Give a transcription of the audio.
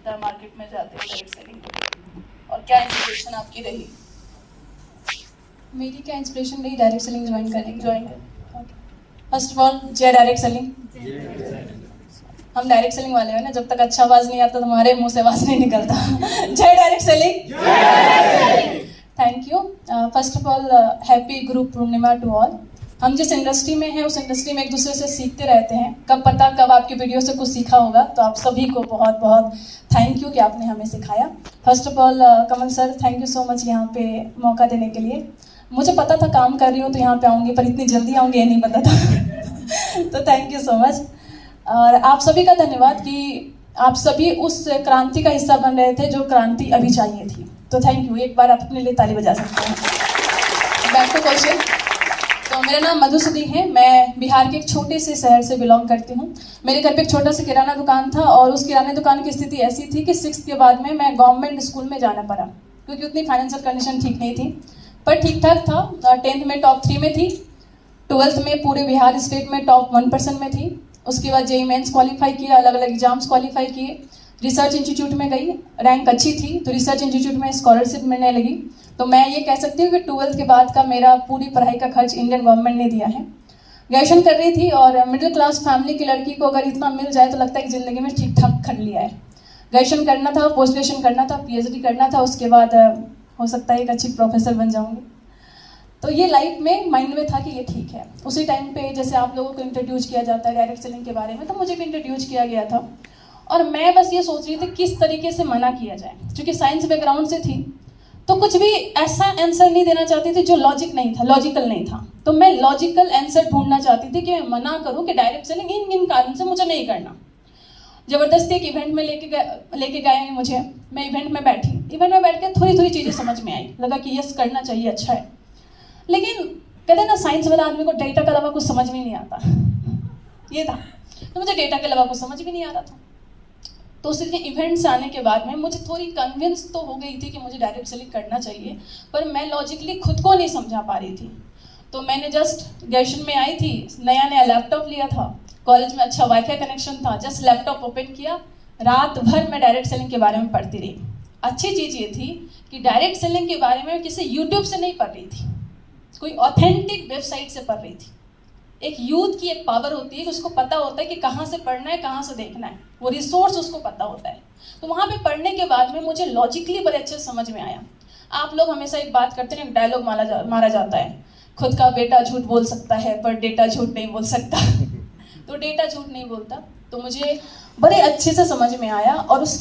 होता है मार्केट में जाते हो डायरेक्ट सेलिंग, और क्या इंस्पिरेशन आपकी रही? मेरी क्या इंस्पिरेशन रही डायरेक्ट सेलिंग ज्वाइन करने की? फर्स्ट ऑफ ऑल जय डायरेक्ट सेलिंग। हम डायरेक्ट सेलिंग वाले हैं ना, जब तक अच्छा आवाज नहीं आता तो हमारे मुंह से आवाज नहीं निकलता। जय direct selling. Thank you. First of all happy Guru Purnima to all. हम जिस इंडस्ट्री में हैं उस इंडस्ट्री में एक दूसरे से सीखते रहते हैं, कब पता कब आपकी वीडियो से कुछ सीखा होगा, तो आप सभी को बहुत बहुत थैंक यू कि आपने हमें सिखाया। First of all Kamal sir, thank you so much यहाँ पे मौका देने के लिए। मुझे पता था काम कर रही हूँ तो यहाँ पे आऊँगी, पर इतनी जल्दी आऊँगी ये नहीं पता था। तो थैंक यू सो मच। और आप सभी का धन्यवाद कि आप सभी उस क्रांति का हिस्सा बन रहे थे जो क्रांति अभी चाहिए थी। तो थैंक यू, एक बार आप अपने लिए ताली बजा सकते हैं। Back to question. तो मेरा नाम मधुसूदी है, मैं बिहार के एक छोटे से शहर से बिलोंग करती हूँ। मेरे घर पे एक छोटा सा किराना दुकान था और उस किराना दुकान की स्थिति ऐसी थी कि 6th के बाद में मैं गवर्नमेंट स्कूल में जाना पड़ा, क्योंकि उतनी फाइनेंशियल कंडीशन ठीक नहीं थी। पर ठीक ठाक था। 10th में टॉप 3 में थी, 12th में पूरे बिहार स्टेट में टॉप 1% में थी। उसके बाद JEE मेंस क्वालिफाई किया, अलग अलग एग्जाम्स क्वालिफाई किए, रिसर्च इंस्टीट्यूट में गई, रैंक अच्छी थी तो रिसर्च इंस्टीट्यूट में स्कॉलरशिप मिलने लगी। तो मैं ये कह सकती हूँ कि 12th के बाद का मेरा पूरी पढ़ाई का खर्च इंडियन गवर्नमेंट ने दिया है। ग्रेजुएशन कर रही थी और मिडिल क्लास फैमिली की लड़की को अगर इतना मिल जाए तो लगता है कि ज़िंदगी में ठीक ठाक कर लिया है। ग्रेजुएशन करना था, पोस्ट ग्रेजुएशन करना था, PhD करना था, उसके बाद हो सकता है एक अच्छी प्रोफेसर बन जाऊँगी। तो ये लाइफ में माइंड में था कि ये ठीक है। उसी टाइम पे जैसे आप लोगों को इंट्रोड्यूस किया जाता है डायरेक्ट सेलिंग के बारे में, तो मुझे भी इंट्रोड्यूस किया गया था और मैं बस ये सोच रही थी किस तरीके से मना किया जाए। क्योंकि साइंस बैकग्राउंड से थी तो कुछ भी ऐसा आंसर नहीं देना चाहती थी जो लॉजिकल नहीं था। तो मैं लॉजिकल आंसर ढूंढना चाहती थी कि मैं मना करूं कि डायरेक्ट सेलिंग इन इन कारण से मुझे नहीं करना। जबरदस्ती एक इवेंट में लेके गए मुझे, मैं इवेंट में बैठी, इवेंट में बैठ के थोड़ी चीज़ें समझ में आई, लगा कि यस करना चाहिए, अच्छा है। लेकिन कहते हैं ना साइंस वाला आदमी को डेटा के अलावा कुछ समझ में नहीं आता, ये था। तो मुझे डेटा के अलावा कुछ समझ भी नहीं आ रहा था। तो उस इवेंट से आने के बाद में मुझे थोड़ी कन्विंस तो हो गई थी कि मुझे डायरेक्ट सेलिंग करना चाहिए, पर मैं लॉजिकली खुद को नहीं समझा पा रही थी। तो मैंने जस्ट ग्रेजुएशन में आई थी, नया लैपटॉप लिया था, कॉलेज में अच्छा वाईफाई कनेक्शन था, जस्ट लैपटॉप ओपन किया, रात भर मैं डायरेक्ट सेलिंग के बारे में पढ़ती रही। अच्छी चीज़ ये थी कि डायरेक्ट सेलिंग के बारे में किसी यूट्यूब से नहीं पढ़ रही थी, कोई ऑथेंटिक वेबसाइट से पढ़ रही थी। एक यूथ की एक पावर होती है कि उसको पता होता है कि कहाँ से पढ़ना है, कहाँ से देखना है, वो रिसोर्स उसको पता होता है। तो वहाँ पे पढ़ने के बाद में मुझे लॉजिकली बड़े अच्छे समझ में आया। आप लोग हमेशा एक बात करते हैं, एक डायलॉग मारा जाता है, खुद का बेटा झूठ बोल सकता है पर डेटा झूठ नहीं बोल सकता। तो डेटा झूठ नहीं बोलता, तो मुझे बड़े अच्छे से समझ में आया और उसके